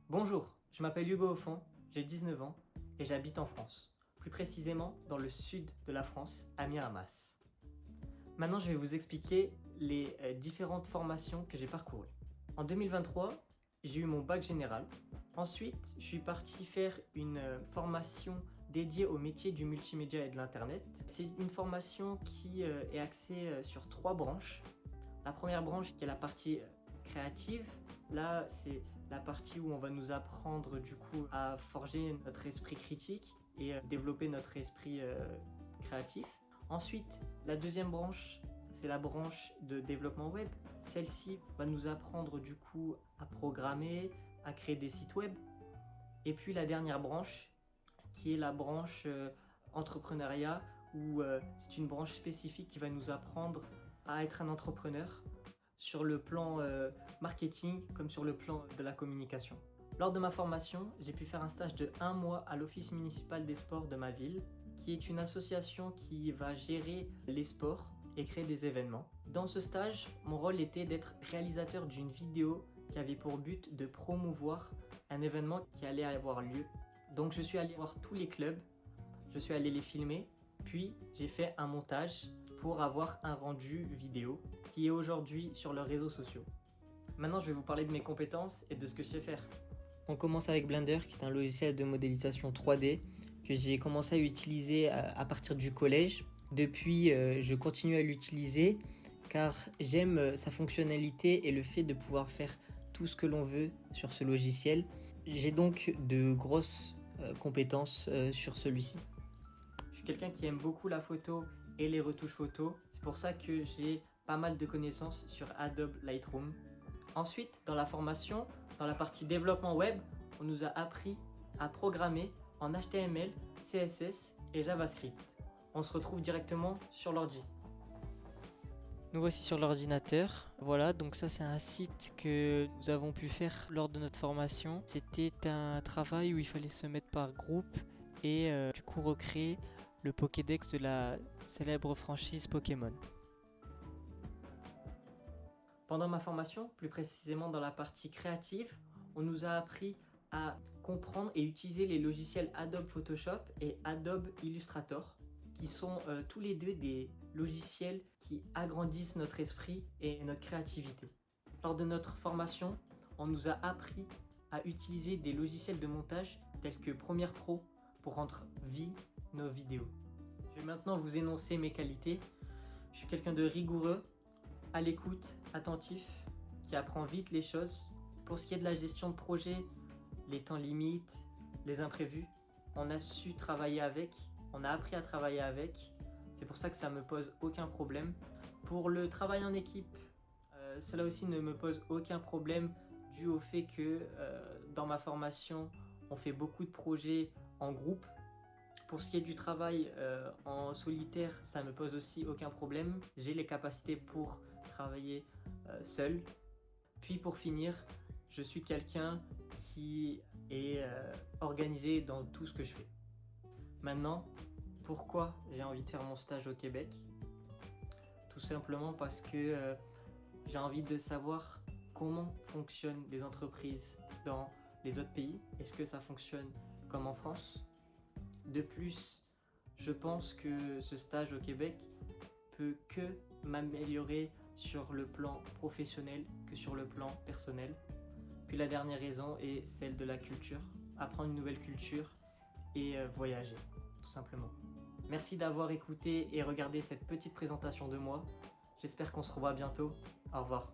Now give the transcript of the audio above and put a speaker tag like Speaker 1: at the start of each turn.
Speaker 1: Bonjour, je m'appelle Hugo Offon, j'ai 19 ans et j'habite en France, plus précisément dans le sud de la France, à Miramas. Maintenant, je vais vous expliquer les différentes formations que j'ai parcourues. En 2023, j'ai eu mon bac général. Ensuite, je suis parti faire une formation dédiée au métier du multimédia et de l'internet. C'est une formation qui est axée sur 3 branches. La première branche qui est la partie créative. Là, c'est la partie où on va nous apprendre du coup à forger notre esprit critique et développer notre esprit créatif. Ensuite, la deuxième branche, c'est la branche de développement web. Celle-ci va nous apprendre du coup à programmer, à créer des sites web. Et puis la dernière branche, qui est la branche entrepreneuriat, où c'est une branche spécifique qui va nous apprendre à être un entrepreneur sur le plan marketing comme sur le plan de la communication. Lors de ma formation, j'ai pu faire un stage de 1 mois à l'Office municipal des sports de ma ville, qui est une association qui va gérer les sports et créer des événements. Dans ce stage, mon rôle était d'être réalisateur d'une vidéo qui avait pour but de promouvoir un événement qui allait avoir lieu. Donc je suis allé voir tous les clubs, je suis allé les filmer, puis j'ai fait un montage pour avoir un rendu vidéo qui est aujourd'hui sur leurs réseaux sociaux. Maintenant, je vais vous parler de mes compétences et de ce que je sais faire. On commence avec Blender, qui est un logiciel de modélisation 3D que j'ai commencé à utiliser à partir du collège. Depuis, je continue à l'utiliser car j'aime sa fonctionnalité et le fait de pouvoir faire tout ce que l'on veut sur ce logiciel. J'ai donc de grosses compétences sur celui-ci. Je suis quelqu'un qui aime beaucoup la photo et les retouches photos. C'est pour ça que j'ai pas mal de connaissances sur Adobe Lightroom. Ensuite, dans la formation, dans la partie développement web, on nous a appris à programmer en HTML, CSS et JavaScript. On se retrouve directement sur l'ordi.
Speaker 2: Nous voici sur l'ordinateur. Voilà, donc ça c'est un site que nous avons pu faire lors de notre formation. C'était un travail où il fallait se mettre par groupe et du coup recréer le Pokédex de la célèbre franchise Pokémon.
Speaker 1: Pendant ma formation, plus précisément dans la partie créative, on nous a appris à comprendre et utiliser les logiciels Adobe Photoshop et Adobe Illustrator, qui sont tous les deux des logiciels qui agrandissent notre esprit et notre créativité. Lors de notre formation, on nous a appris à utiliser des logiciels de montage tels que Premiere Pro pour rendre vie nos vidéos. Je vais maintenant vous énoncer mes qualités. Je suis quelqu'un de rigoureux, à l'écoute, attentif, qui apprend vite les choses. Pour ce qui est de la gestion de projet, les temps limites, les imprévus, on a su travailler avec, on a appris à travailler avec. C'est pour ça que ça me pose aucun problème. Pour le travail en équipe, cela aussi ne me pose aucun problème dû au fait que dans ma formation, on fait beaucoup de projets en groupe. Pour ce qui est du travail en solitaire, ça me pose aussi aucun problème. J'ai les capacités pour travailler seul. Puis pour finir, je suis quelqu'un qui est organisé dans tout ce que je fais. Maintenant, pourquoi j'ai envie de faire mon stage au Québec? Tout simplement parce que j'ai envie de savoir comment fonctionnent les entreprises dans les autres pays. Est-ce que ça fonctionne comme en France? De plus, je pense que ce stage au Québec peut que m'améliorer sur le plan professionnel que sur le plan personnel. Puis la dernière raison est celle de la culture, apprendre une nouvelle culture et voyager, tout simplement. Merci d'avoir écouté et regardé cette petite présentation de moi. J'espère qu'on se revoit bientôt. Au revoir.